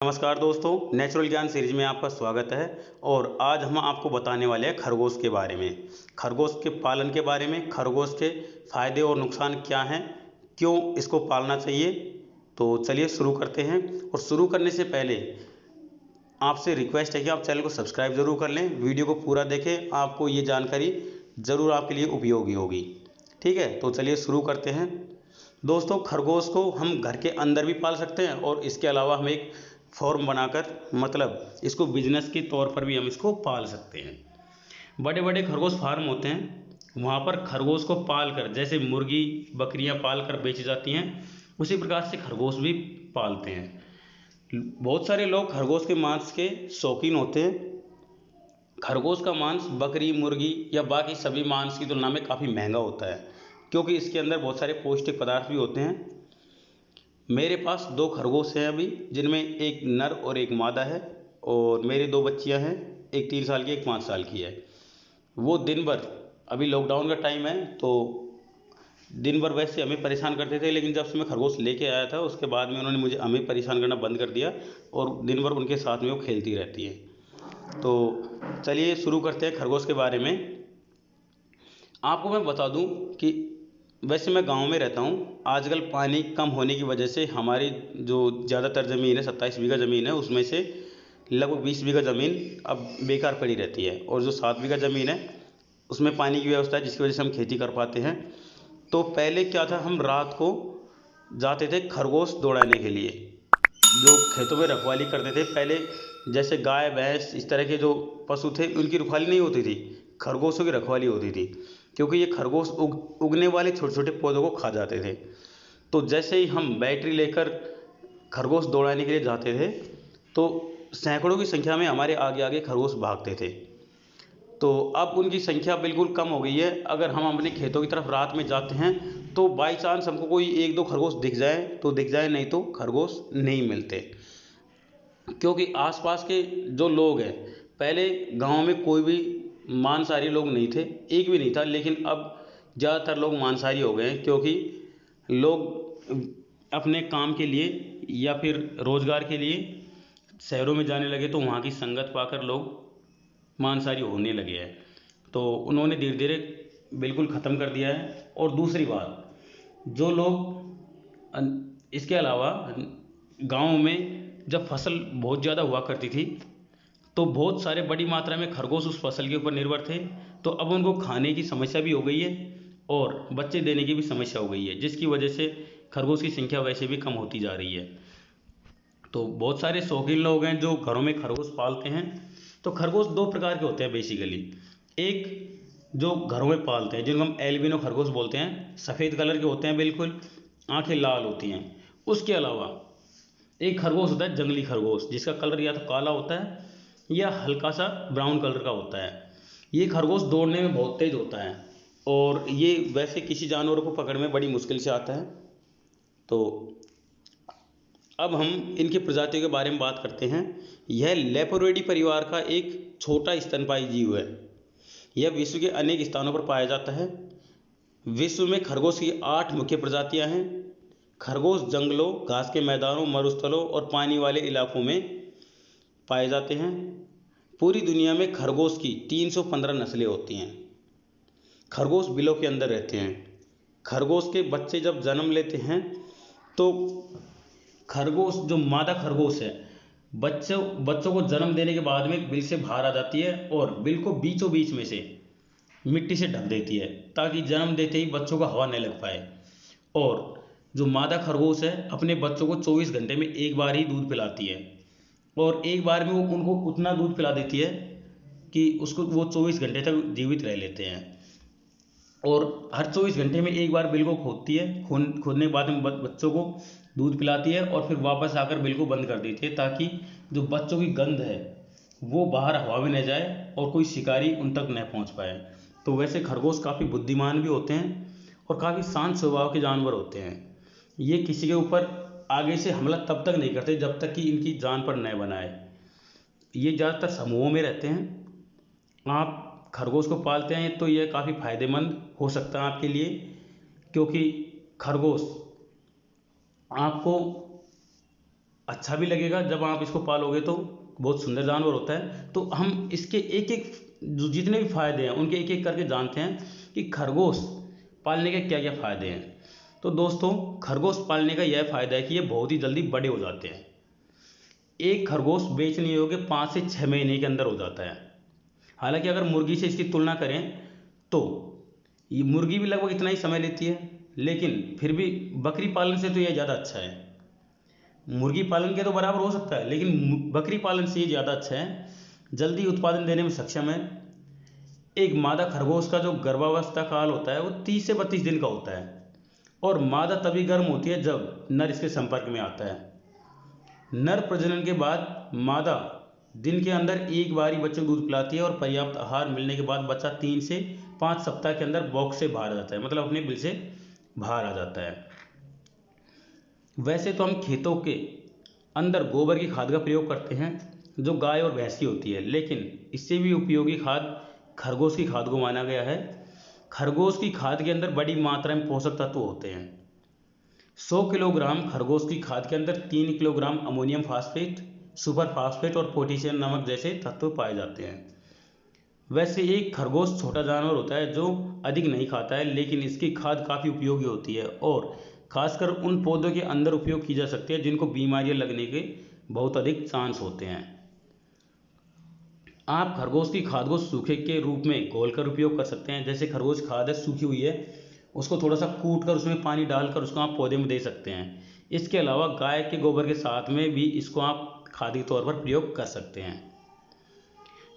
नमस्कार दोस्तों, नेचुरल ज्ञान सीरीज में आपका स्वागत है। और आज हम आपको बताने वाले हैं खरगोश के बारे में, खरगोश के पालन के बारे में, खरगोश के फायदे और नुकसान क्या हैं, क्यों इसको पालना चाहिए। तो चलिए शुरू करते हैं। और शुरू करने से पहले आपसे रिक्वेस्ट है कि आप चैनल को सब्सक्राइब ज़रूर कर लें, वीडियो को पूरा देखें, आपको ये जानकारी ज़रूर आपके लिए उपयोगी होगी। ठीक है, तो चलिए शुरू करते हैं। दोस्तों, खरगोश को हम घर के अंदर भी पाल सकते हैं और इसके अलावा हम एक फॉर्म बनाकर, मतलब इसको बिजनेस के तौर पर भी हम इसको पाल सकते हैं। बड़े बड़े खरगोश फार्म होते हैं, वहाँ पर खरगोश को पाल कर, जैसे मुर्गी बकरियाँ पाल कर बेची जाती हैं, उसी प्रकार से खरगोश भी पालते हैं। बहुत सारे लोग खरगोश के मांस के शौकीन होते हैं। खरगोश का मांस बकरी, मुर्गी या बाकी सभी मांस की तुलना में काफ़ी महंगा होता है, क्योंकि इसके अंदर बहुत सारे पौष्टिक पदार्थ भी होते हैं। मेरे पास 2 खरगोश हैं अभी, जिनमें एक नर और एक मादा है। और मेरी 2 बच्चियां हैं, एक 3 साल की, एक 5 साल की है। वो दिन भर, अभी लॉकडाउन का टाइम है तो दिन भर वैसे हमें परेशान करते थे, लेकिन जब से मैं खरगोश लेके आया था उसके बाद में उन्होंने मुझे हमें परेशान करना बंद कर दिया और दिन भर उनके साथ में वो खेलती रहती है। तो चलिए शुरू करते हैं खरगोश के बारे में। आपको मैं बता दूं कि वैसे मैं गांव में रहता हूं। आजकल पानी कम होने की वजह से हमारी जो ज़्यादातर ज़मीन है, 27 बीघा ज़मीन है, उसमें से लगभग 20 बीघा ज़मीन अब बेकार पड़ी रहती है। और जो 7 बीघा ज़मीन है उसमें पानी की व्यवस्था है, जिसकी वजह से हम खेती कर पाते हैं। तो पहले क्या था, हम रात को जाते थे खरगोश दौड़ाने के लिए। जो खेतों में रखवाली करते थे पहले, जैसे गाय भैंस इस तरह के जो पशु थे, उनकी रखवाली नहीं होती थी, खरगोशों की रखवाली होती थी। क्योंकि ये खरगोश उगने वाले छोटे छोटे पौधों को खा जाते थे। तो जैसे ही हम बैटरी लेकर खरगोश दौड़ाने के लिए जाते थे, तो सैकड़ों की संख्या में हमारे आगे आगे खरगोश भागते थे। तो अब उनकी संख्या बिल्कुल कम हो गई है। अगर हम अपने खेतों की तरफ रात में जाते हैं तो बाई चांस हमको कोई 1-2 खरगोश दिख जाए तो दिख जाए, नहीं तो खरगोश नहीं मिलते। क्योंकि आसपास के जो लोग हैं, पहले गांव में कोई भी मांसाहारी लोग नहीं थे, एक भी नहीं था, लेकिन अब ज़्यादातर लोग मांसाहारी हो गए हैं। क्योंकि लोग अपने काम के लिए या फिर रोज़गार के लिए शहरों में जाने लगे, तो वहाँ की संगत पाकर लोग मांसाहारी होने लगे हैं। तो उन्होंने धीरे धीरे बिल्कुल ख़त्म कर दिया है। और दूसरी बात, जो लोग इसके अलावा गांव में जब फसल बहुत ज़्यादा हुआ करती थी, तो बहुत सारे बड़ी मात्रा में खरगोश उस फसल के ऊपर निर्भर थे। तो अब उनको खाने की समस्या भी हो गई है और बच्चे देने की भी समस्या हो गई है, जिसकी वजह से खरगोश की संख्या वैसे भी कम होती जा रही है। तो बहुत सारे शौकीन लोग हैं जो घरों में खरगोश पालते हैं। तो खरगोश 2 प्रकार के होते हैं बेसिकली। एक जो घरों में पालते हैं, जिनको हम एल्बिनो खरगोश बोलते हैं, सफ़ेद कलर के होते हैं, बिल्कुल आंखें लाल होती हैं। उसके अलावा एक खरगोश होता है जंगली खरगोश, जिसका कलर या तो काला होता है या हल्का सा ब्राउन कलर का होता है। ये खरगोश दौड़ने में बहुत तेज होता है और ये वैसे किसी जानवर को पकड़ में बड़ी मुश्किल से आता है। तो अब हम इनकी प्रजातियों के बारे में बात करते हैं। यह लेपोरिडी परिवार का एक छोटा स्तनपायी जीव है। यह विश्व के अनेक स्थानों पर पाया जाता है। विश्व में खरगोश की 8 मुख्य प्रजातियां हैं। खरगोश जंगलों, घास के मैदानों, मरुस्थलों और पानी वाले इलाकों में पाए जाते हैं। पूरी दुनिया में खरगोश की 315 नस्लें होती हैं। खरगोश बिलों के अंदर रहते हैं। खरगोश के बच्चे जब जन्म लेते हैं तो खरगोश, जो मादा खरगोश है, बच्चों को जन्म देने के बाद में बिल से बाहर आ जाती है और बिल को बीचों बीच में से मिट्टी से ढक देती है, ताकि जन्म देते ही बच्चों को हवा नहीं लग पाए। और जो मादा खरगोश है, अपने बच्चों को 24 घंटे में एक बार ही दूध पिलाती है। और एक बार में वो उनको उतना दूध पिला देती है कि उसको वो 24 घंटे तक जीवित रह लेते हैं। और हर 24 घंटे में एक बार बिल को खोदती है, खोदने के बाद में बच्चों को दूध पिलाती है और फिर वापस आकर बिल को बंद कर देती है, ताकि जो बच्चों की गंध है वो बाहर हवा में न जाए और कोई शिकारी उन तक न पहुंच पाए। तो वैसे खरगोश काफ़ी बुद्धिमान भी होते हैं और काफ़ी शांत स्वभाव के जानवर होते हैं। ये किसी के ऊपर आगे से हमला तब तक नहीं करते जब तक कि इनकी जान पर न बनाए। ये ज़्यादातर समूहों में रहते हैं। आप खरगोश को पालते हैं तो यह काफ़ी फायदेमंद हो सकता है आपके लिए, क्योंकि खरगोश आपको अच्छा भी लगेगा जब आप इसको पालोगे तो। बहुत सुंदर जानवर होता है। तो हम इसके एक एक जो जितने भी फायदे हैं उनके एक एक करके जानते हैं कि खरगोश पालने के क्या क्या फायदे हैं। तो दोस्तों, खरगोश पालने का यह फायदा है कि ये बहुत ही जल्दी बड़े हो जाते हैं। एक खरगोश बेचने योग्य 5 से 6 महीने के अंदर हो जाता है। हालांकि अगर मुर्गी से इसकी तुलना करें तो ये मुर्गी भी लगभग इतना ही समय लेती है, लेकिन फिर भी बकरी पालन से तो यह ज़्यादा अच्छा है। मुर्गी पालन के तो बराबर हो सकता है, लेकिन बकरी पालन से ये ज़्यादा अच्छा है, जल्दी उत्पादन देने में सक्षम है। एक मादा खरगोश का जो गर्भावस्था काल होता है वो 30 से 32 दिन का होता है, और मादा तभी गर्म होती है जब नर इसके संपर्क में आता है। नर प्रजनन के बाद मादा दिन के अंदर एक बार ही बच्चों को दूध पिलाती है, और पर्याप्त आहार मिलने के बाद बच्चा 3 से 5 सप्ताह के अंदर बॉक्स से बाहर आ जाता है, मतलब अपने बिल से बाहर आ जाता है। वैसे तो हम खेतों के अंदर गोबर की खाद का प्रयोग करते हैं जो गाय और भैंस की होती है, लेकिन इससे भी उपयोगी खाद खरगोश की खाद को माना गया है। खरगोश की खाद के अंदर बड़ी मात्रा में पोषक तत्व होते हैं। 100 किलोग्राम खरगोश की खाद के अंदर 3 kilogram ammonium phosphate, super phosphate और पोटेशियम नमक जैसे तत्व पाए जाते हैं। वैसे एक खरगोश छोटा जानवर होता है जो अधिक नहीं खाता है, लेकिन इसकी खाद काफ़ी उपयोगी होती है, और खासकर उन पौधों के अंदर उपयोग की जा सकती है जिनको बीमारियां लगने के बहुत अधिक चांस होते हैं। आप खरगोश की खाद को सूखे के रूप में घोल कर उपयोग कर सकते हैं। जैसे खरगोश खाद है सूखी हुई है, उसको थोड़ा सा कूट कर उसमें पानी डालकर उसको आप पौधे में दे सकते हैं। इसके अलावा गाय के गोबर के साथ में भी इसको आप खाद के तौर पर प्रयोग कर सकते हैं।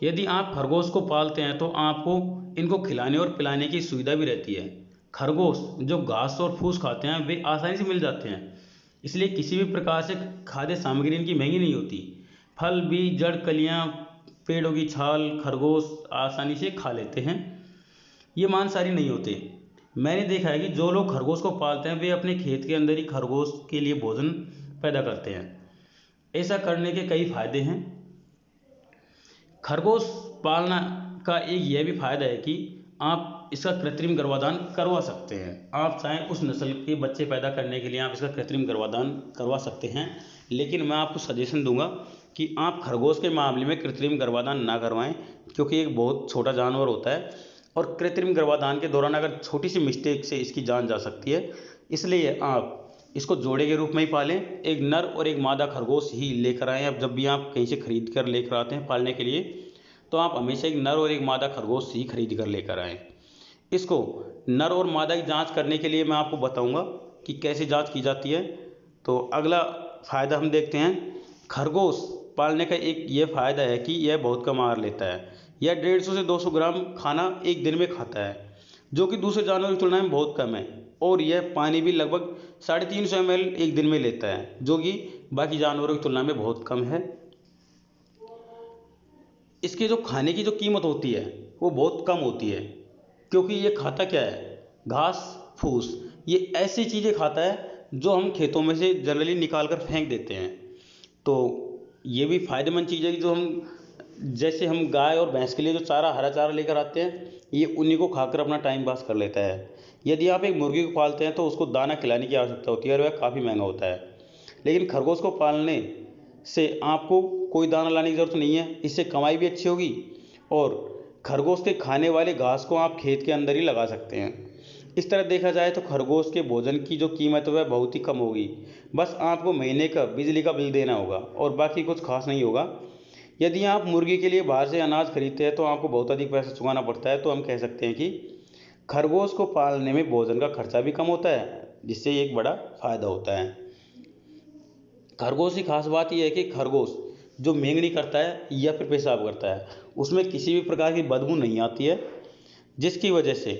यदि आप खरगोश को पालते हैं तो आपको इनको खिलाने और पिलाने की सुविधा भी रहती है। खरगोश जो घास और फूस खाते हैं वे आसानी से मिल जाते हैं, इसलिए किसी भी प्रकार से खाद्य सामग्री इनकी महंगी नहीं होती। फल, बीज, जड़, कलियां, पेड़ों की छाल खरगोश आसानी से खा लेते हैं। ये मांसाहारी नहीं होते। मैंने देखा है कि जो लोग खरगोश को पालते हैं वे अपने खेत के अंदर ही खरगोश के लिए भोजन पैदा करते हैं। ऐसा करने के कई फायदे हैं। खरगोश पालना का एक यह भी फायदा है कि आप इसका कृत्रिम गर्भाधान करवा सकते हैं। आप चाहें उस नस्ल के बच्चे पैदा करने के लिए आप इसका कृत्रिम गर्भाधान करवा सकते हैं, लेकिन मैं आपको सजेशन दूंगा कि आप खरगोश के मामले में कृत्रिम गर्भाधान ना करवाएं, क्योंकि एक बहुत छोटा जानवर होता है, और कृत्रिम गर्भाधान के दौरान अगर छोटी सी मिस्टेक से इसकी जान जा सकती है। इसलिए आप इसको जोड़े के रूप में ही पालें। एक नर और एक मादा खरगोश ही लेकर आएँ। अब जब भी आप कहीं से खरीद कर लेकर आते हैं पालने के लिए, तो आप हमेशा एक नर और एक मादा खरगोश ही खरीद कर लेकर आएँ। इसको नर और मादा की जांच करने के लिए मैं आपको बताऊंगा कि कैसे जांच की जाती है। तो अगला फ़ायदा हम देखते हैं। खरगोश पालने का एक ये फ़ायदा है कि यह बहुत कम आहार लेता है। यह 150 से 200 ग्राम खाना एक दिन में खाता है, जो कि दूसरे जानवरों की तुलना में बहुत कम है। और यह पानी भी लगभग 350 ml एक दिन में लेता है, जो कि बाकी जानवरों की तुलना में बहुत कम है। इसके जो खाने की जो कीमत होती है वो बहुत कम होती है, क्योंकि ये खाता क्या है, घास फूस, ये ऐसी चीज़ें खाता है जो हम खेतों में से जनरली निकाल कर फेंक देते हैं। तो ये भी फायदेमंद चीज़ है कि जो हम जैसे हम गाय और भैंस के लिए जो चारा हरा चारा लेकर आते हैं, ये उन्हीं को खाकर अपना टाइम पास कर लेता है। यदि आप एक मुर्गी को पालते हैं तो उसको दाना खिलाने की आवश्यकता होती है, और वह काफ़ी महंगा होता है। लेकिन खरगोश को पालने से आपको कोई दाना लाने की ज़रूरत नहीं है। इससे कमाई भी अच्छी होगी, और खरगोश के खाने वाले घास को आप खेत के अंदर ही लगा सकते हैं। इस तरह देखा जाए तो खरगोश के भोजन की जो कीमत है वह बहुत ही कम होगी। बस आपको महीने का बिजली का बिल देना होगा, और बाकी कुछ खास नहीं होगा। यदि आप मुर्गी के लिए बाहर से अनाज खरीदते हैं तो आपको बहुत अधिक पैसा चुकाना पड़ता है। तो हम कह सकते हैं कि खरगोश को पालने में भोजन का खर्चा भी कम होता है, जिससे एक बड़ा फायदा होता है। खरगोश की खास बात यह है कि खरगोश जो मेंगनी करता है या फिर पेशाब करता है, उसमें किसी भी प्रकार की बदबू नहीं आती है, जिसकी वजह से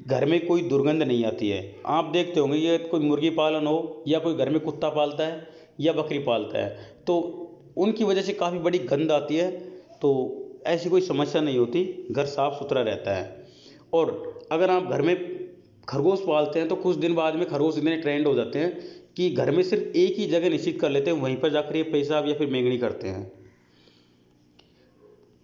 घर में कोई दुर्गंध नहीं आती है। आप देखते होंगे ये कोई मुर्गी पालन हो या कोई घर में कुत्ता पालता है या बकरी पालता है, तो उनकी वजह से काफ़ी बड़ी गंध आती है। तो ऐसी कोई समस्या नहीं होती, घर साफ़ सुथरा रहता है। और अगर आप घर में खरगोश पालते हैं तो कुछ दिन बाद में खरगोश इतने ट्रेंड हो जाते हैं कि घर में सिर्फ एक ही जगह निश्चित कर लेते हैं, वहीं पर जाकर ये पेशाब या फिर मेंगनी करते हैं।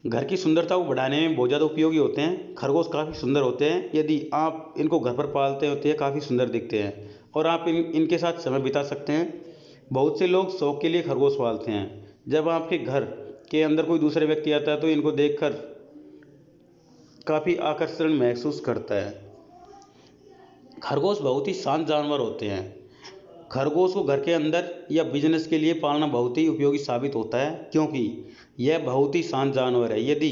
घर की सुंदरता को बढ़ाने में बहुत ज़्यादा उपयोगी होते हैं। खरगोश काफ़ी सुंदर होते हैं। यदि आप इनको घर पर पालते होते हैं काफ़ी सुंदर दिखते हैं, और आप इनके साथ समय बिता सकते हैं। बहुत से लोग शौक के लिए खरगोश पालते हैं। जब आपके घर के अंदर कोई दूसरे व्यक्ति आता है तो इनको देखकर काफ़ी आकर्षण महसूस करता है। खरगोश बहुत ही शांत जानवर होते हैं। खरगोश को घर के अंदर या बिजनेस के लिए पालना बहुत ही उपयोगी साबित होता है, क्योंकि यह बहुत ही शांत जानवर है। यदि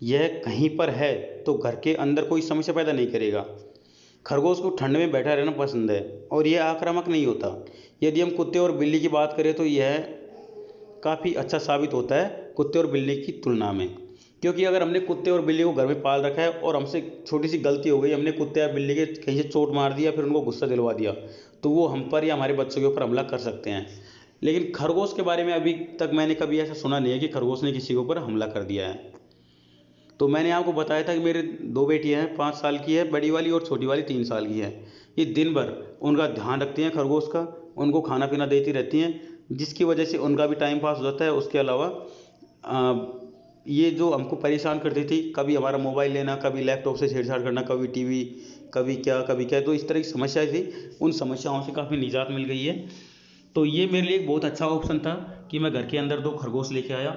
यह कहीं पर है तो घर के अंदर कोई समस्या पैदा नहीं करेगा। खरगोश को ठंड में बैठा रहना पसंद है और यह आक्रामक नहीं होता। यदि हम कुत्ते और बिल्ली की बात करें तो यह काफ़ी अच्छा साबित होता है कुत्ते और बिल्ली की तुलना में, क्योंकि अगर हमने कुत्ते और बिल्ली को घर में पाल रखा है और हमसे छोटी सी गलती हो गई, हमने कुत्ते या बिल्ली के कहीं से चोट मार दिया, फिर उनको गुस्सा दिलवा दिया, तो वो हम पर या हमारे बच्चों के ऊपर हमला कर सकते हैं। लेकिन खरगोश के बारे में अभी तक मैंने कभी ऐसा सुना नहीं है कि खरगोश ने किसी के ऊपर हमला कर दिया है। तो मैंने आपको बताया था कि मेरे 2 बेटियां हैं, 5 साल की है बड़ी वाली और छोटी वाली 3 साल की है। ये दिन भर उनका ध्यान रखती हैं खरगोश का, उनको खाना पीना देती रहती हैं, जिसकी वजह से उनका भी टाइम पास हो जाता है। उसके अलावा ये जो हमको परेशान करती थी, कभी हमारा मोबाइल लेना, कभी लैपटॉप से छेड़छाड़ करना, कभी टीवी, कभी क्या, तो इस तरह की समस्याएं थी, उन समस्याओं से काफ़ी निजात मिल गई है। तो ये मेरे लिए एक बहुत अच्छा ऑप्शन था कि मैं घर के अंदर 2 खरगोश लेके आया।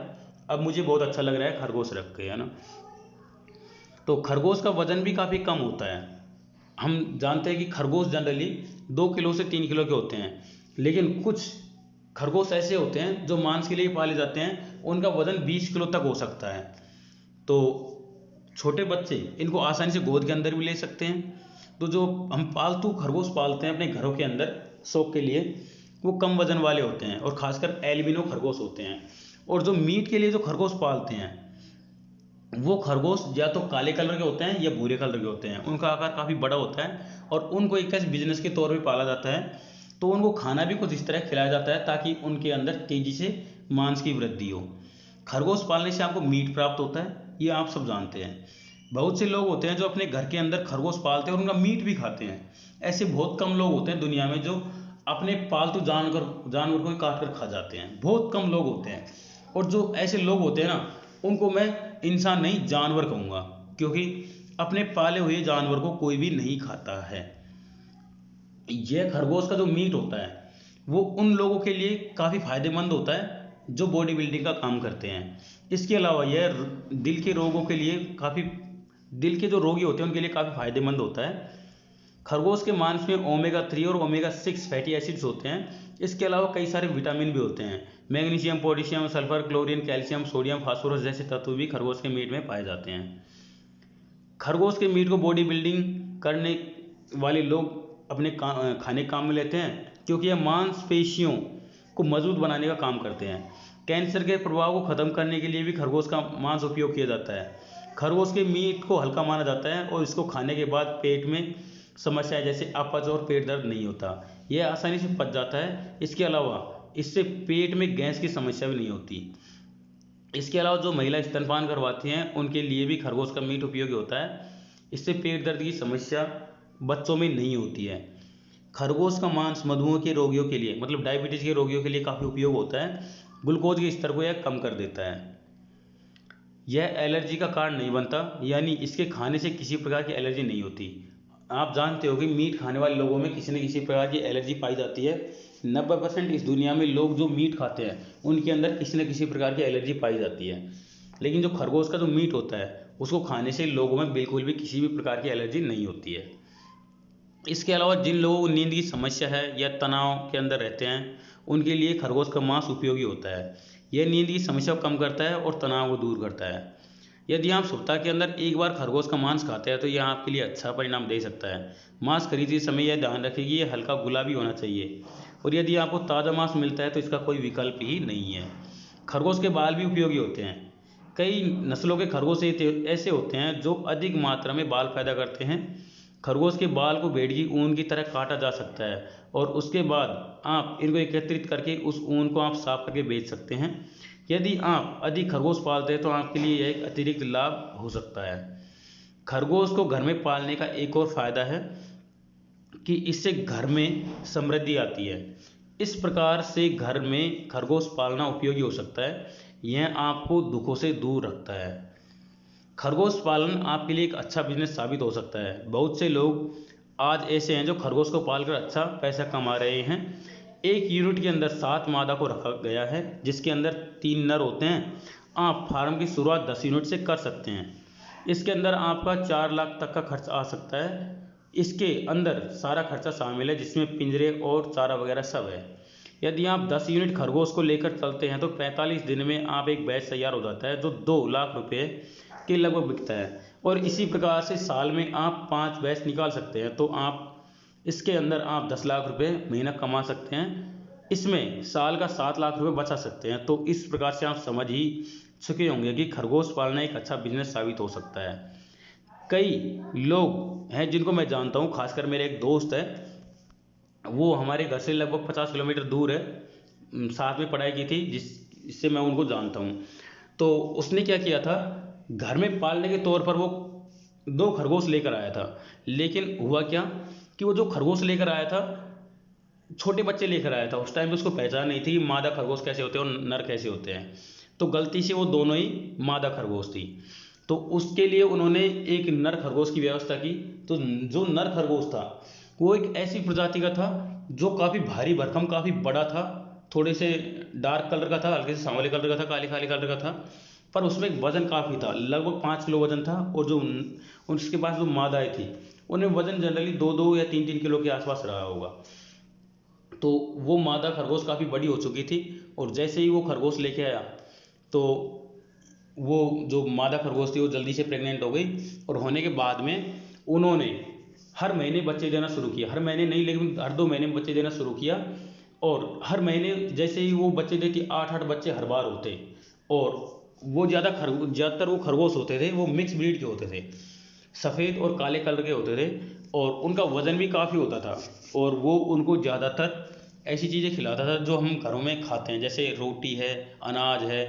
अब मुझे बहुत अच्छा लग रहा है खरगोश रख के, है ना। तो खरगोश का वजन भी काफ़ी कम होता है। हम जानते हैं कि खरगोश जनरली 2 किलो से 3 किलो के होते हैं, लेकिन कुछ खरगोश ऐसे होते हैं जो मांस के लिए पाले जाते हैं, उनका वजन 20 किलो तक हो सकता है। तो छोटे बच्चे इनको आसानी से गोद के अंदर भी ले सकते हैं। तो जो हम पालतू खरगोश पालते हैं अपने घरों के अंदर शौक के लिए, वो कम वजन वाले होते हैं और खासकर एल्बिनो खरगोश होते हैं। और जो मीट के लिए जो खरगोश पालते हैं, वो खरगोश या तो काले कलर के होते हैं या भूरे कलर के होते हैं। उनका आकार काफ़ी बड़ा होता है और उनको एक तरह से बिजनेस के तौर पे पाला जाता है। तो उनको खाना भी कुछ इस तरह खिलाया जाता है ताकि उनके अंदर तेजी से मांस की वृद्धि हो। खरगोश पालने से आपको मीट प्राप्त होता है, ये आप सब जानते हैं। बहुत से लोग होते हैं जो अपने घर के अंदर खरगोश पालते हैं और उनका मीट भी खाते हैं। ऐसे बहुत कम लोग होते हैं दुनिया में जो अपने पालतू जानवर को ही काट कर खा जाते हैं, बहुत कम लोग होते हैं। और जो ऐसे लोग होते हैं ना, उनको मैं इंसान नहीं जानवर कहूँगा, क्योंकि अपने पाले हुए जानवर को कोई भी नहीं खाता है। यह खरगोश का जो मीट होता है वो उन लोगों के लिए काफ़ी फायदेमंद होता है जो बॉडी बिल्डिंग का काम करते हैं। इसके अलावा यह दिल के रोगों के लिए काफ़ी, दिल के जो रोगी होते हैं उनके लिए काफ़ी फायदेमंद होता है। खरगोश के मांस में ओमेगा 3 और ओमेगा 6 फैटी एसिड्स होते हैं। इसके अलावा कई सारे विटामिन भी होते हैं। Magnesium, potassium, sulphur, chlorine, calcium, sodium, phosphorus जैसे तत्व भी खरगोश के मीट में पाए जाते हैं। खरगोश के मीट को बॉडी बिल्डिंग करने वाले लोग अपने खाने काम में लेते हैं, क्योंकि यह मांसपेशियों को मजबूत बनाने का काम करते हैं। कैंसर के प्रभाव को खत्म करने के लिए भी खरगोश का मांस उपयोग किया जाता है। खरगोश के मीट को हल्का माना जाता है और इसको खाने के बाद पेट में समस्याएं जैसे अपच और पेट दर्द नहीं होता, यह आसानी से पच जाता है। इसके अलावा इससे पेट में गैस की समस्या भी नहीं होती। इसके अलावा जो महिला स्तनपान करवाती हैं उनके लिए भी खरगोश का मीट उपयोगी होता है। इससे पेट दर्द की समस्या बच्चों में नहीं होती है। खरगोश का मांस मधुमेह के रोगियों के लिए, मतलब डायबिटीज के रोगियों के लिए काफ़ी उपयोग होता है। ग्लूकोज के स्तर को यह कम कर देता है। यह एलर्जी का कारण नहीं बनता, यानी इसके खाने से किसी प्रकार की एलर्जी नहीं होती। आप जानते हो कि मीट खाने वाले लोगों में किसी न किसी प्रकार की एलर्जी पाई जाती है। 90% इस दुनिया में लोग जो मीट खाते हैं उनके अंदर किसी न किसी प्रकार की एलर्जी पाई जाती है। लेकिन जो खरगोश का जो मीट होता है उसको खाने से लोगों में बिल्कुल भी किसी भी प्रकार की एलर्जी नहीं होती है। इसके अलावा जिन लोगों को नींद की समस्या है या तनाव के अंदर रहते हैं, उनके लिए खरगोश का मांस उपयोगी होता है। यह नींद की समस्या को कम करता है और तनाव को दूर करता है। यदि आप सप्ताह के अंदर एक बार खरगोश का मांस खाते हैं तो यह आपके लिए अच्छा परिणाम दे सकता है। मांस खरीदते समय यह ध्यान रखें कि यह हल्का गुलाबी होना चाहिए, और यदि आपको ताज़ा मांस मिलता है तो इसका कोई विकल्प ही नहीं है। खरगोश के बाल भी उपयोगी होते हैं। कई नस्लों के खरगोश ऐसे होते हैं जो अधिक मात्रा में बाल पैदा करते हैं। खरगोश के बाल को भेड़ की ऊन की तरह काटा जा सकता है और उसके बाद आप इनको एकत्रित करके उस ऊन को आप साफ करके बेच सकते हैं। यदि आप अधिक खरगोश पालते हैं तो आपके लिए यह एक अतिरिक्त लाभ हो सकता है। खरगोश को घर में पालने का एक और फायदा है कि इससे घर में समृद्धि आती है। इस प्रकार से घर में खरगोश पालना उपयोगी हो सकता है। यह आपको दुखों से दूर रखता है। खरगोश पालन आपके लिए एक अच्छा बिजनेस साबित हो सकता है। बहुत से लोग आज ऐसे हैं जो खरगोश को पालकर अच्छा पैसा कमा रहे हैं। एक यूनिट के अंदर 7 मादा को रखा गया है, जिसके अंदर 3 नर होते हैं। आप फार्म की शुरुआत 10 यूनिट से कर सकते हैं। इसके अंदर आपका 4 लाख तक का खर्च आ सकता है। इसके अंदर सारा खर्चा शामिल है, जिसमें पिंजरे और चारा वगैरह सब है। यदि आप 10 यूनिट खरगोश को लेकर चलते हैं तो 45 दिन में आप एक बैच तैयार हो जाता है, जो 2 लाख रुपए के लगभग बिकता है। और इसी प्रकार से साल में आप 5 बैच निकाल सकते हैं, तो आप इसके अंदर आप 10 लाख रुपए महीना कमा सकते हैं। इसमें साल का 7 लाख रुपए बचा सकते हैं। तो इस प्रकार से आप समझ ही चुके होंगे कि खरगोश पालना एक अच्छा बिजनेस साबित हो सकता है। कई लोग हैं जिनको मैं जानता हूँ, खासकर मेरे एक दोस्त है, वो हमारे घर से लगभग 50 किलोमीटर दूर है, साथ में पढ़ाई की थी, जिससे मैं उनको जानता हूँ। तो उसने क्या किया था, घर में पालने के तौर पर वो 2 खरगोश लेकर आया था। लेकिन हुआ क्या कि वो जो खरगोश लेकर आया था, छोटे बच्चे लेकर आया था। उस टाइम पे उसको पहचान नहीं थी कि मादा खरगोश कैसे होते हैं और नर कैसे होते हैं। तो गलती से वो दोनों ही मादा खरगोश थी। तो उसके लिए उन्होंने एक नर खरगोश की व्यवस्था की। तो जो नर खरगोश था वो एक ऐसी प्रजाति का था जो काफ़ी भारी भरकम, काफ़ी बड़ा था, थोड़े से डार्क कलर का था, हल्के से सांवले कलर का था, काले काले कलर का था, पर उसमें वजन काफ़ी था, लगभग 5 किलो वजन था। और जो उसके पास जो मादाएँ थी, उन्हें वजन जनरली 2-2 या 3-3 किलो के आसपास रहा होगा। तो वो मादा खरगोश काफ़ी बड़ी हो चुकी थी। और जैसे ही वो खरगोश लेके आया, तो वो जो मादा खरगोश थी वो जल्दी से प्रेग्नेंट हो गई। और होने के बाद में उन्होंने हर महीने बच्चे देना शुरू किया। हर महीने नहीं, लेकिन हर 2 महीने में बच्चे देना शुरू किया। और हर महीने जैसे ही वो बच्चे देती, 8-8 बच्चे हर बार होते। और वो ज़्यादातर वो खरगोश होते थे, वो मिक्स ब्रीड के होते थे, सफ़ेद और काले कलर के होते थे। और उनका वज़न भी काफ़ी होता था। और वो उनको ज़्यादातर ऐसी चीज़ें खिलाता था जो हम घरों में खाते हैं, जैसे रोटी है, अनाज है,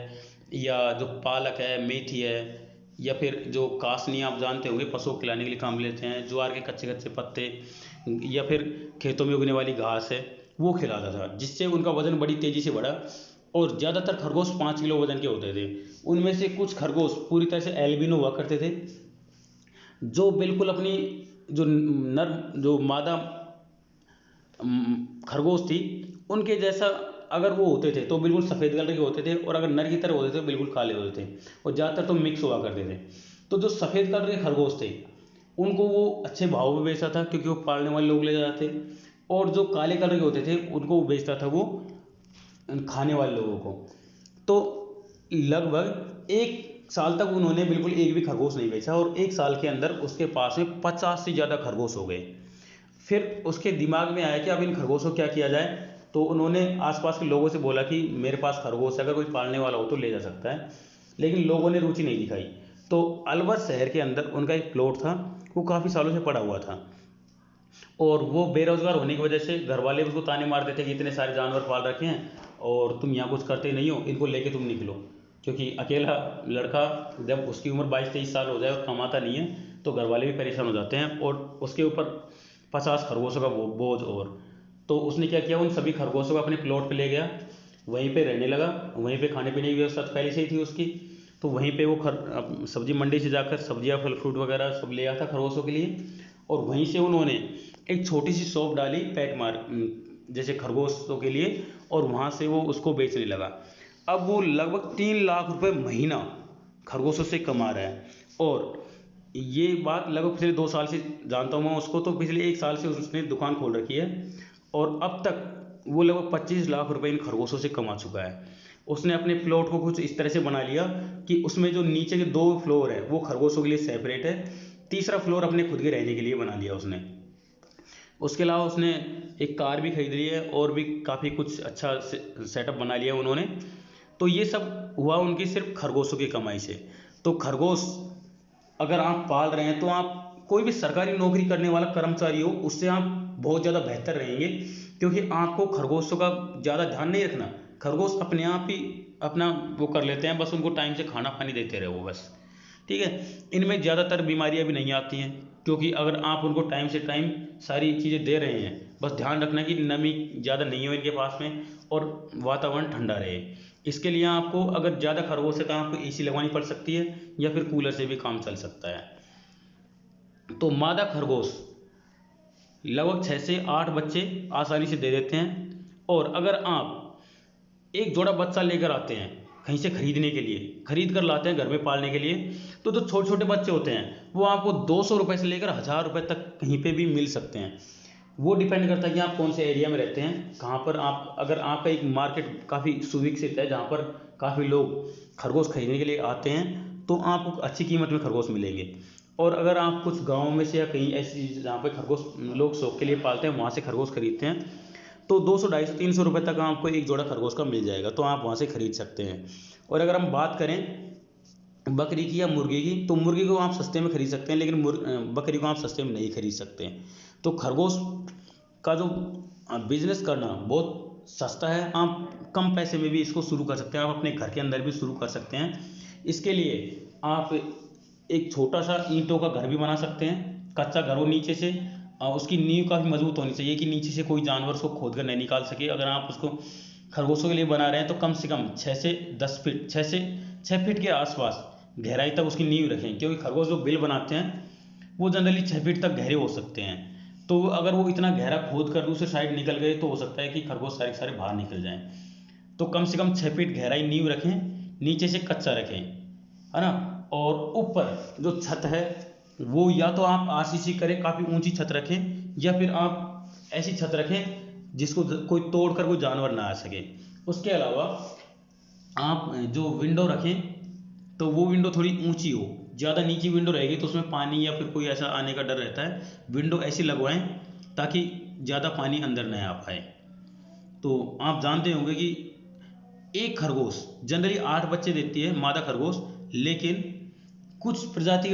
या जो पालक है, मेथी है, या फिर जो कासनी आप जानते होंगे पशुओं को खिलाने के लिए काम लेते हैं, ज्वार के कच्चे कच्चे पत्ते, या फिर खेतों में उगने वाली घास है, वो खिलाता था, जिससे उनका वज़न बड़ी तेज़ी से बढ़ा। और ज़्यादातर खरगोश 5 किलो वज़न के होते थे। उनमें से कुछ खरगोश पूरी तरह से एल्बिनो हुआ करते थे, जो बिल्कुल अपनी जो मादा खरगोश थी उनके जैसा अगर वो होते थे तो बिल्कुल सफ़ेद कलर के होते थे, और अगर नर की तरह होते थे तो बिल्कुल काले होते थे। और ज़्यादातर तो मिक्स हुआ करते थे। तो जो सफ़ेद कलर के खरगोश थे उनको वो अच्छे भाव में बेचता था, क्योंकि वो पालने वाले लोग ले जाते थे। और जो काले कलर के होते थे उनको वो बेचता था वो खाने वाले लोगों को। तो लगभग 1 साल तक उन्होंने बिल्कुल एक भी खरगोश नहीं बेचा। और 1 साल के अंदर उसके पास में 50 से ज़्यादा खरगोश हो गए। फिर उसके दिमाग में आया कि अब इन खरगोशों को क्या किया जाए। तो उन्होंने आसपास के लोगों से बोला कि मेरे पास खरगोश है, अगर कोई पालने वाला हो तो ले जा सकता है। लेकिन लोगों ने रुचि नहीं दिखाई। तो अलवर शहर के अंदर उनका एक प्लॉट था, वो काफ़ी सालों से पड़ा हुआ था। और वो बेरोजगार होने की वजह से घर वाले उसको ताने मारते थे कि इतने सारे जानवर पाल रखे हैं और तुम यहाँ कुछ करते नहीं हो, इनको लेके तुम निकलो। क्योंकि अकेला लड़का जब उसकी उम्र 22-23 साल हो जाए और कमाता नहीं है तो घर वाले भी परेशान हो जाते हैं, और उसके ऊपर 50 खरगोशों का बोझ। और तो उसने क्या किया, उन सभी खरगोशों को अपने प्लॉट पे ले गया, वहीं पे रहने लगा। वहीं पे खाने पीने की व्यवस्था पहले से ही थी उसकी। तो वहीं पे वो सब्जी मंडी से जाकर सब्जियां, फल फ्रूट वगैरह सब ले आता खरगोशों के लिए। और वहीं से उन्होंने एक छोटी सी शॉप डाली, जैसे खरगोशों के लिए। और वहाँ से वो उसको बेचने लगा। अब वो लगभग 3 लाख रुपए महीना खरगोशों से कमा रहा है। और ये बात लगभग पिछले 2 साल से जानता हूँ मैं उसको, तो पिछले 1 साल से उसने दुकान खोल रखी है। और अब तक वो लगभग 25 लाख रुपए इन खरगोशों से कमा चुका है। उसने अपने प्लॉट को कुछ इस तरह से बना लिया कि उसमें जो नीचे के 2 फ्लोर है वो खरगोशों के लिए सेपरेट है, तीसरा फ्लोर अपने खुद के रहने के लिए बना लिया उसने। उसके अलावा उसने एक कार भी खरीद ली है, और भी काफ़ी कुछ अच्छा सेटअप बना लिया उन्होंने। तो ये सब हुआ उनकी सिर्फ खरगोशों की कमाई से। तो खरगोश अगर आप पाल रहे हैं तो आप कोई भी सरकारी नौकरी करने वाला कर्मचारी हो उससे आप बहुत ज़्यादा बेहतर रहेंगे, क्योंकि आपको खरगोशों का ज़्यादा ध्यान नहीं रखना। खरगोश अपने आप ही अपना वो कर लेते हैं, बस उनको टाइम से खाना पानी देते रहो बस, ठीक है। इनमें ज़्यादातर बीमारियां भी नहीं आती हैं, क्योंकि अगर आप उनको टाइम से टाइम सारी चीज़ें दे रहे हैं। बस ध्यान रखना कि नमी ज़्यादा नहीं हो इनके पास में, और वातावरण ठंडा रहे। इसके लिए आपको अगर ज़्यादा खरगोश है तो आपको एसी लगवानी पड़ सकती है, या फिर कूलर से भी काम चल सकता है। तो मादा खरगोश लगभग 6 से 8 बच्चे आसानी से दे देते हैं। और अगर आप एक जोड़ा बच्चा लेकर आते हैं कहीं से खरीदने के लिए, खरीद कर लाते हैं घर में पालने के लिए, तो जो छोटे छोटे बच्चे होते हैं वो आपको 200 रुपये से लेकर 1000 रुपये तक कहीं पे भी मिल सकते हैं। वो डिपेंड करता है कि आप कौन से एरिया में रहते हैं, कहाँ पर आप, अगर आपका एक मार्केट काफ़ी सुविकसित है जहाँ पर काफ़ी लोग खरगोश खरीदने के लिए आते हैं, तो आपको अच्छी कीमत में खरगोश मिलेंगे। और अगर आप कुछ गाँव में से या कहीं ऐसी जहाँ पर खरगोश लोग शौक के लिए पालते हैं वहाँ से खरगोश खरीदते हैं, तो 200, 250, 300 रुपये तक आपको एक जोड़ा खरगोश का मिल जाएगा, तो आप वहाँ से खरीद सकते हैं। और अगर हम बात करें बकरी की या मुर्गी की, तो मुर्गी को आप सस्ते में खरीद सकते हैं, लेकिन बकरी को आप सस्ते में नहीं खरीद सकते हैं। तो खरगोश का जो बिजनेस करना बहुत सस्ता है, आप कम पैसे में भी इसको शुरू कर सकते हैं, आप अपने घर के अंदर भी शुरू कर सकते हैं। इसके लिए आप एक छोटा सा ईंटों का घर भी बना सकते हैं, कच्चा घर हो नीचे से, उसकी नींव काफ़ी मजबूत होनी चाहिए कि नीचे से कोई जानवर उसको खोद कर नहीं निकाल सके। अगर आप उसको खरगोशों के लिए बना रहे हैं तो कम से कम 6 से 10 फीट, 6 फीट के आसपास गहराई तक उसकी नींव रखें, क्योंकि खरगोश जो बिल बनाते हैं वो जनरली 6 फीट तक गहरे हो सकते हैं। तो अगर वो इतना गहरा खोद कर दूसरे साइड निकल गए तो हो सकता है कि खरगोश सारे के सारे बाहर निकल जाएं। तो कम से कम 6 फीट गहराई नींव रखें, नीचे से कच्चा रखें, है ना। और ऊपर जो छत है वो या तो आप आरसीसी करें, काफ़ी ऊंची छत रखें, या फिर आप ऐसी छत रखें जिसको कोई तोड़ कर कोई जानवर ना आ सके। उसके अलावा आप जो विंडो रखें तो वो विंडो थोड़ी ऊंची हो, ज़्यादा नीची विंडो रहेगी तो उसमें पानी या फिर कोई ऐसा आने का डर रहता है। विंडो ऐसी लगवाएं ताकि ज़्यादा पानी अंदर न आ पाए। तो आप जानते होंगे कि एक खरगोश जनरली 8 बच्चे देती है मादा खरगोश, लेकिन कुछ प्रजाति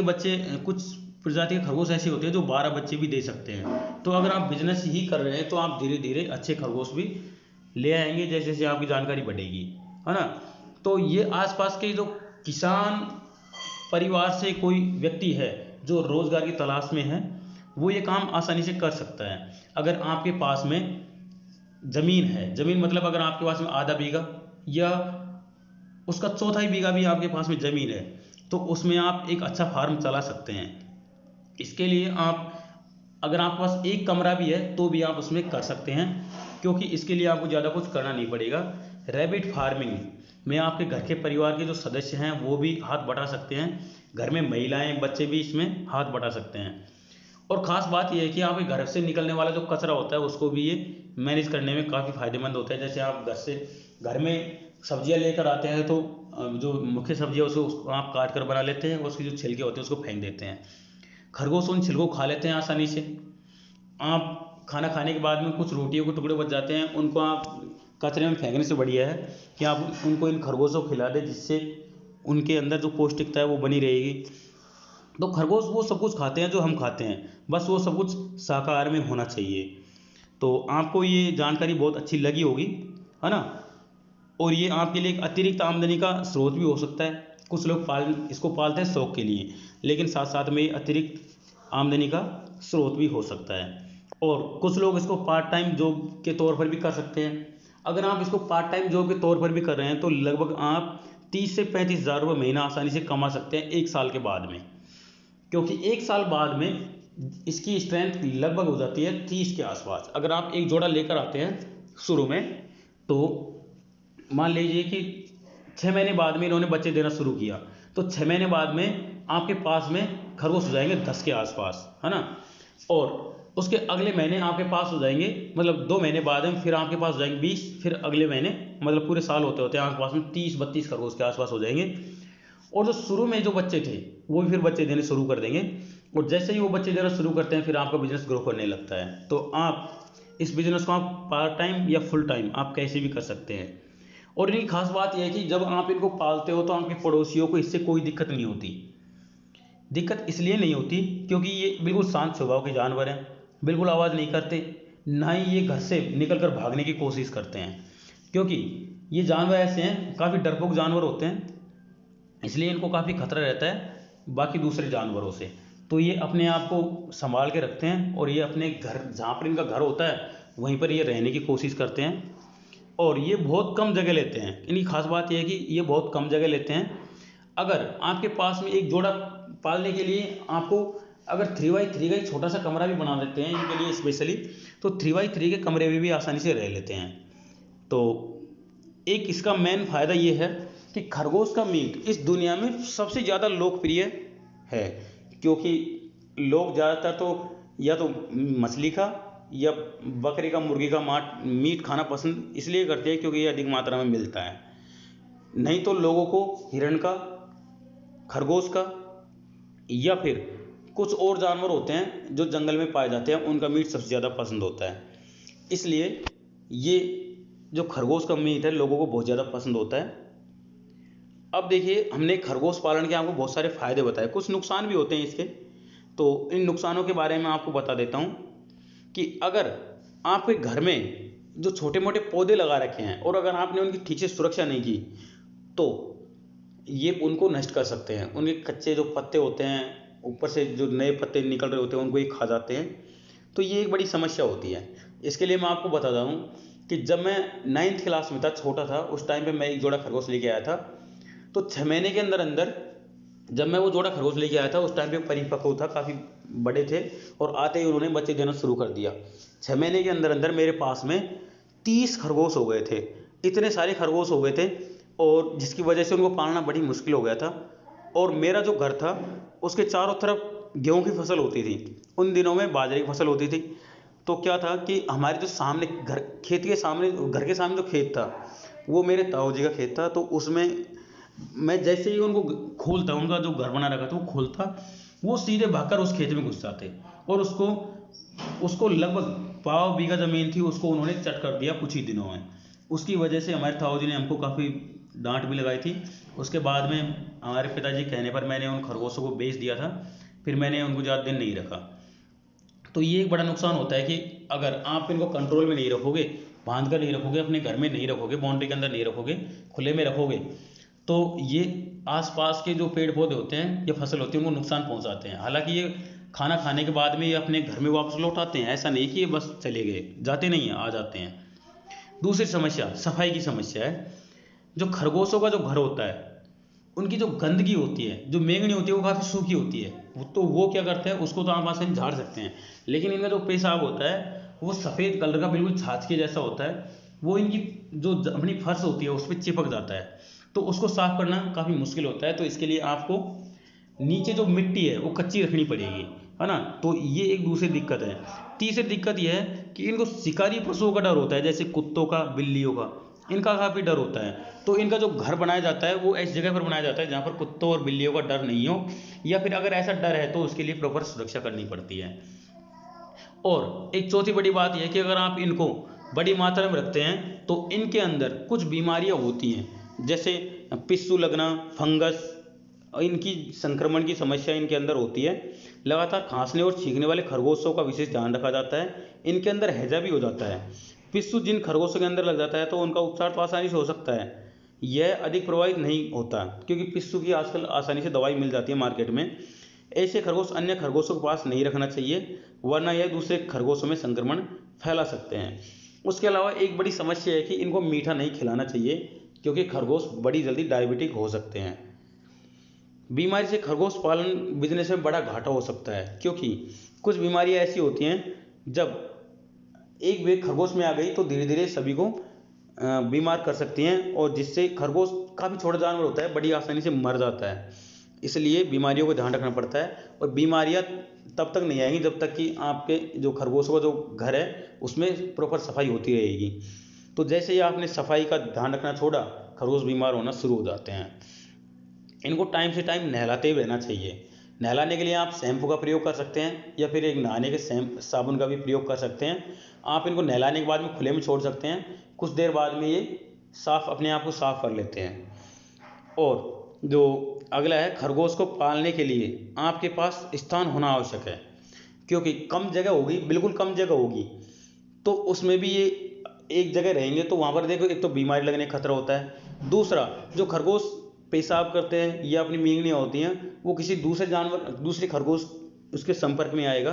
के खरगोश ऐसे होते हैं जो 12 बच्चे भी दे सकते हैं। तो अगर आप बिजनेस ही कर रहे हैं तो आप धीरे धीरे अच्छे खरगोश भी ले आएंगे जैसे जैसे आपकी जानकारी बढ़ेगी, है ना। तो ये आसपास के जो किसान परिवार से कोई व्यक्ति है जो रोजगार की तलाश में है, वो ये काम आसानी से कर सकता है। अगर आपके पास में ज़मीन है, ज़मीन मतलब अगर आपके पास में आधा बीघा या उसका चौथाई बीघा भी आपके पास में ज़मीन है, तो उसमें आप एक अच्छा फार्म चला सकते हैं। इसके लिए आप, अगर आपके पास एक कमरा भी है तो भी आप उसमें कर सकते हैं, क्योंकि इसके लिए आपको ज़्यादा कुछ करना नहीं पड़ेगा। रैबिट फार्मिंग में आपके घर के परिवार के जो सदस्य हैं वो भी हाथ बटा सकते हैं, घर में महिलाएं बच्चे भी इसमें हाथ बटा सकते हैं। और ख़ास बात यह है कि आपके घर से निकलने वाला जो कचरा होता है उसको भी ये मैनेज करने में काफ़ी फ़ायदेमंद होता है। जैसे आप घर में सब्जियां लेकर आते हैं तो जो मुख्य सब्जियां उसको आप काट कर बना लेते हैं और उसके जो छिलके होते हैं उसको फेंक देते हैं। खरगोश उन छिलकों को खा लेते हैं आसानी से। आप खाना खाने के बाद में कुछ रोटियों के टुकड़े बच जाते हैं, उनको आप कचरे में फेंकने से बढ़िया है कि आप उनको इन खरगोशों को खिला दें, जिससे उनके अंदर जो पौष्टिकता है वो बनी रहेगी। तो खरगोश वो सब कुछ खाते हैं जो हम खाते हैं, बस वो सब कुछ शाकाहार में होना चाहिए। तो आपको ये जानकारी बहुत अच्छी लगी होगी, है ना। और ये आपके लिए एक अतिरिक्त आमदनी का स्रोत भी हो सकता है। कुछ लोग इसको पालते हैं शौक के लिए, लेकिन साथ साथ में अतिरिक्त आमदनी का स्रोत भी हो सकता है। और कुछ लोग इसको पार्ट टाइम जॉब के तौर पर भी कर सकते हैं। अगर आप इसको पार्ट टाइम जॉब के तौर पर भी कर रहे हैं तो लगभग आप 30 से 35 हज़ार रुपये महीना आसानी से कमा सकते हैं 1 साल के बाद में, क्योंकि 1 साल बाद में इसकी स्ट्रेंथ लगभग हो जाती है 30 के आसपास। अगर आप एक जोड़ा लेकर आते हैं शुरू में, तो मान लीजिए कि 6 महीने बाद में इन्होंने बच्चे देना शुरू किया, तो 6 महीने बाद में आपके पास में खरगोश हो जाएंगे 10 के आसपास, है ना। और उसके अगले महीने आपके पास हो जाएंगे, मतलब 2 महीने बाद में फिर आपके पास हो जाएंगे 20, फिर अगले महीने मतलब पूरे साल होते होते आपके पास में 30-32 खरगोश के आसपास हो जाएंगे। और जो शुरू में जो बच्चे थे वो भी फिर बच्चे देने शुरू कर देंगे, और जैसे ही वो बच्चे देना शुरू करते हैं फिर आपका बिजनेस ग्रो करने लगता है। तो आप इस बिजनेस को आप पार्ट टाइम या फुल टाइम आप कैसे भी कर सकते हैं। और इनकी खास बात यह है कि जब आप इनको पालते हो तो आपके पड़ोसियों को इससे कोई दिक्कत नहीं होती। दिक्कत इसलिए नहीं होती क्योंकि ये बिल्कुल शांत स्वभाव के जानवर हैं, बिल्कुल आवाज़ नहीं करते, ना ही ये घर से निकल कर भागने की कोशिश करते हैं, क्योंकि ये जानवर ऐसे हैं, काफ़ी डरपोक जानवर होते हैं, इसलिए इनको काफ़ी खतरा रहता है बाकी दूसरे जानवरों से। तो ये अपने आप को संभाल के रखते हैं और ये अपने घर, जहाँ पर इनका घर होता है वहीं पर ये रहने की कोशिश करते हैं। और ये बहुत कम जगह लेते हैं। इनकी खास बात यह है कि ये बहुत कम जगह लेते हैं। अगर आपके पास में एक जोड़ा पालने के लिए आपको अगर 3x3 का एक छोटा सा कमरा भी बना देते हैं इनके लिए स्पेशली, तो 3x3 के कमरे में भी आसानी से रह लेते हैं। तो एक इसका मेन फ़ायदा ये है कि खरगोश का मीट इस दुनिया में सबसे ज़्यादा लोकप्रिय है, क्योंकि लोग ज़्यादातर तो या तो मछली का या बकरी का, मुर्गी का मीट खाना पसंद इसलिए करते हैं क्योंकि ये अधिक मात्रा में मिलता है। नहीं तो लोगों को हिरण का, खरगोश का या फिर कुछ और जानवर होते हैं जो जंगल में पाए जाते हैं, उनका मीट सबसे ज़्यादा पसंद होता है। इसलिए ये जो खरगोश का मीट है लोगों को बहुत ज़्यादा पसंद होता है। अब देखिए, हमने खरगोश पालन के आपको बहुत सारे फ़ायदे बताए, कुछ नुकसान भी होते हैं इसके। तो इन नुकसानों के बारे में आपको बता देता हूँ कि अगर आपके घर में जो छोटे मोटे पौधे लगा रखे हैं और अगर आपने उनकी ठीक से सुरक्षा नहीं की तो ये उनको नष्ट कर सकते हैं। उनके कच्चे जो पत्ते होते हैं, ऊपर से जो नए पत्ते निकल रहे होते हैं, उनको ये खा जाते हैं। तो ये एक बड़ी समस्या होती है। इसके लिए मैं आपको बताता हूँ कि जब मैं 9th क्लास में था, छोटा था, उस टाइम पे मैं एक जोड़ा खरगोश लेके आया था। तो 6 महीने के अंदर अंदर जब मैं वो जोड़ा खरगोश लेके आया था, उस टाइम पे परिपक्व था, काफ़ी बड़े थे और आते ही उन्होंने बच्चे देना शुरू कर दिया। 6 महीने के अंदर अंदर मेरे पास में 30 खरगोश हो गए थे। इतने सारे खरगोश हो गए थे और जिसकी वजह से उनको पालना बड़ी मुश्किल हो गया था। और मेरा जो घर था उसके चारों तरफ गेहूं की फसल होती थी, उन दिनों में बाजरे की फसल होती थी। तो क्या था कि हमारे जो सामने घर घर के सामने जो खेत था वो मेरे ताऊ जी का खेत था। तो उसमें मैं जैसे ही उनको खोलता, उनका जो घर बना रखा था वो खोलता, वो सीधे भागकर उस खेत में घुस जाते और उसको उसको लगभग पाव बीघा ज़मीन थी, उसको उन्होंने चट कर दिया कुछ ही दिनों में। उसकी वजह से हमारे ताऊ जी ने हमको काफ़ी डांट भी लगाई थी। उसके बाद में हमारे पिताजी कहने पर मैंने उन खरगोशों को बेच दिया था, फिर मैंने उनको ज़्यादा दिन नहीं रखा। तो ये एक बड़ा नुकसान होता है कि अगर आप इनको कंट्रोल में नहीं रखोगे, बांध कर नहीं रखोगे, अपने घर में नहीं रखोगे, बाउंड्री के अंदर नहीं रखोगे, खुले में रखोगे, तो ये आसपास के जो पेड़ पौधे होते हैं या फसल होती है उनको नुकसान पहुंचाते हैं। हालांकि ये खाना खाने के बाद में ये अपने घर में वापस लौट आते हैं, ऐसा नहीं कि ये बस चले गए, जाते नहीं हैं, आ जाते हैं। दूसरी समस्या सफाई की समस्या है। जो खरगोशों का जो घर होता है, उनकी जो गंदगी होती है, जो मेंगनी होती है, वो काफ़ी सूखी होती है। तो वो क्या करते हैं, उसको तो आप आसानी से झाड़ सकते हैं, लेकिन इनका जो पेशाब होता है वो सफ़ेद कलर का बिल्कुल छाछ के जैसा होता है। वो इनकी जो अपनी फर्श होती है उस पर चिपक जाता है, तो उसको साफ करना काफ़ी मुश्किल होता है। तो इसके लिए आपको नीचे जो मिट्टी है वो कच्ची रखनी पड़ेगी, है ना। तो ये एक दूसरी दिक्कत है। तीसरी दिक्कत ये है कि इनको शिकारी पशुओं का डर होता है, जैसे कुत्तों का, बिल्लियों का, इनका काफ़ी डर होता है। तो इनका जो घर बनाया जाता है वो ऐसी जगह पर बनाया जाता है जहाँ पर कुत्तों और बिल्लियों का डर नहीं हो, या फिर अगर ऐसा डर है तो उसके लिए प्रॉपर सुरक्षा करनी पड़ती है। और एक चौथी बड़ी बात यह है कि अगर आप इनको बड़ी मात्रा में रखते हैं तो इनके अंदर कुछ बीमारियां होती हैं, जैसे पिस्सू लगना, फंगस, इनकी संक्रमण की समस्या इनके अंदर होती है। लगातार खांसने और छींकने वाले खरगोशों का विशेष ध्यान रखा जाता है। इनके अंदर हैजा भी हो जाता है। पिस्सू जिन खरगोशों के अंदर लग जाता है तो उनका उपचार तो आसानी से हो सकता है, यह अधिक प्रभावित नहीं होता, क्योंकि पिस्सू की आजकल आसानी से दवाई मिल जाती है मार्केट में। ऐसे खरगोश अन्य खरगोशों के पास नहीं रखना चाहिए, वरना यह दूसरे खरगोशों में संक्रमण फैला सकते हैं। उसके अलावा एक बड़ी समस्या है कि इनको मीठा नहीं खिलाना चाहिए, क्योंकि खरगोश बड़ी जल्दी डायबिटिक हो सकते हैं। बीमारी से खरगोश पालन बिजनेस में बड़ा घाटा हो सकता है, क्योंकि कुछ बीमारियां ऐसी होती हैं जब एक वेग खरगोश में आ गई तो धीरे धीरे सभी को बीमार कर सकती हैं, और जिससे खरगोश काफ़ी छोटा जानवर होता है, बड़ी आसानी से मर जाता है। इसलिए बीमारियों को ध्यान रखना पड़ता है, और बीमारियां तब तक नहीं आएंगी जब तक कि आपके जो खरगोशों का जो घर है उसमें प्रॉपर सफाई होती रहेगी। तो जैसे ही आपने सफाई का ध्यान रखना छोड़ा, खरगोश बीमार होना शुरू हो जाते हैं। इनको टाइम से टाइम नहलाते ही रहना चाहिए। नहलाने के लिए आप शैम्पू का प्रयोग कर सकते हैं या फिर एक नहाने के साबुन का भी प्रयोग कर सकते हैं। आप इनको नहलाने के बाद में खुले में छोड़ सकते हैं, कुछ देर बाद में ये अपने आप को साफ कर लेते हैं। और जो अगला है, खरगोश को पालने के लिए आपके पास स्थान होना आवश्यक है, क्योंकि कम जगह होगी, बिल्कुल कम जगह होगी, तो उसमें भी ये एक जगह रहेंगे तो वहाँ पर देखो, एक तो बीमारी लगने का खतरा होता है। दूसरा, जो खरगोश पेशाब करते हैं या अपनी मींगनियाँ होती हैं, वो किसी दूसरे खरगोश उसके संपर्क में आएगा,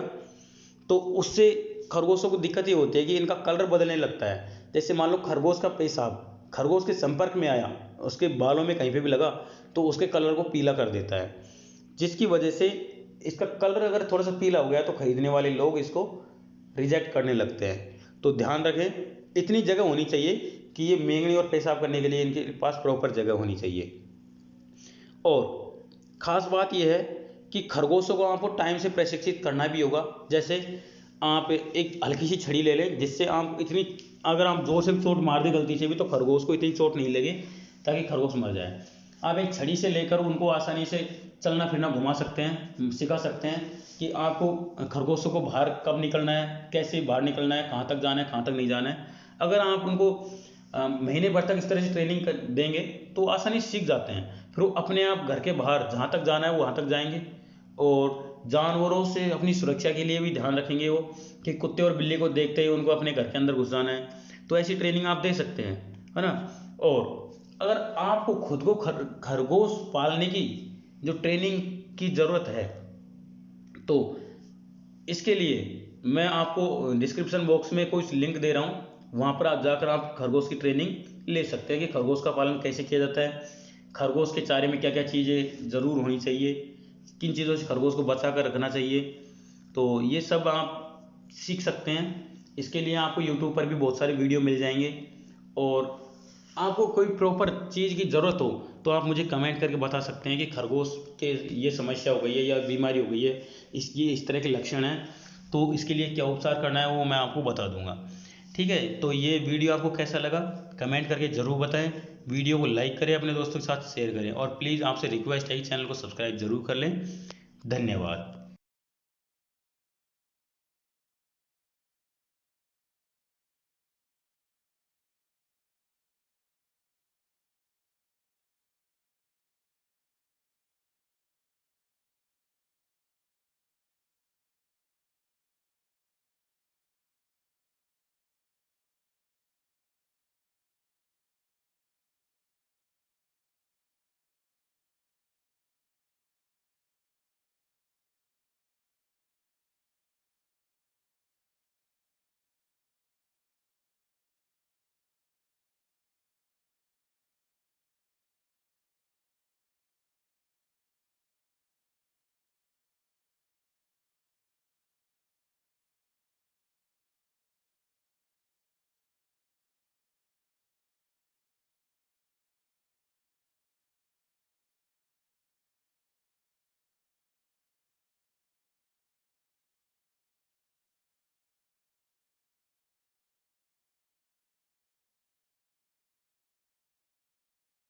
तो उससे खरगोशों को दिक्कत ये होती है कि इनका कलर बदलने लगता है। जैसे मान लो खरगोश का पेशाब खरगोश के संपर्क में आया, उसके बालों में कहीं पे भी लगा, तो उसके कलर को पीला कर देता है, जिसकी वजह से इसका कलर अगर थोड़ा सा पीला हो गया तो खरीदने वाले लोग इसको रिजेक्ट करने लगते हैं। तो ध्यान रखें, इतनी जगह होनी चाहिए कि ये मेंगनी और पेशाब करने के लिए इनके पास प्रॉपर जगह होनी चाहिए। और ख़ास बात यह है कि खरगोशों को आपको टाइम से प्रशिक्षित करना भी होगा। जैसे आप एक हल्की सी छड़ी ले लें, जिससे आप इतनी, अगर आप जोर से चोट मार दें गलती से भी तो खरगोश को इतनी चोट नहीं लगे ताकि खरगोश मर जाए। आप एक छड़ी से लेकर उनको आसानी से चलना फिरना घुमा सकते हैं, सिखा सकते हैं कि आपको खरगोशों को बाहर कब निकलना है, कैसे बाहर निकलना है, कहाँ तक जाना है, कहाँ तक नहीं जाना है। अगर आप उनको महीने भर तक इस तरह से ट्रेनिंग देंगे तो आसानी से सीख जाते हैं। फिर वो अपने आप घर के बाहर जहाँ तक जाना है वहाँ तक जाएंगे। और जानवरों से अपनी सुरक्षा के लिए भी ध्यान रखेंगे वो, कि कुत्ते और बिल्ली को देखते ही उनको अपने घर के अंदर घुस जाना है। तो ऐसी ट्रेनिंग आप दे सकते हैं, है ना। और अगर आपको खुद को खरगोश पालने की जो ट्रेनिंग की ज़रूरत है, तो इसके लिए मैं आपको डिस्क्रिप्शन बॉक्स में कोई लिंक दे रहा हूँ, वहाँ पर आप जाकर आप खरगोश की ट्रेनिंग ले सकते हैं कि खरगोश का पालन कैसे किया जाता है, खरगोश के चारे में क्या क्या चीज़ें ज़रूर होनी चाहिए, किन चीज़ों से खरगोश को बचा कर रखना चाहिए। तो ये सब आप सीख सकते हैं। इसके लिए आपको यूट्यूब पर भी बहुत सारे वीडियो मिल जाएंगे। और आपको कोई प्रॉपर चीज़ की ज़रूरत हो तो आप मुझे कमेंट करके बता सकते हैं कि खरगोश के ये समस्या हो गई है या बीमारी हो गई है, ये इस तरह के लक्षण हैं, तो इसके लिए क्या उपचार करना है वो मैं आपको बता दूंगा। ठीक है, तो ये वीडियो आपको कैसा लगा कमेंट करके ज़रूर बताएं। वीडियो को लाइक करें, अपने दोस्तों के साथ शेयर करें, और प्लीज़ आपसे रिक्वेस्ट है कि चैनल को सब्सक्राइब जरूर कर लें। धन्यवाद।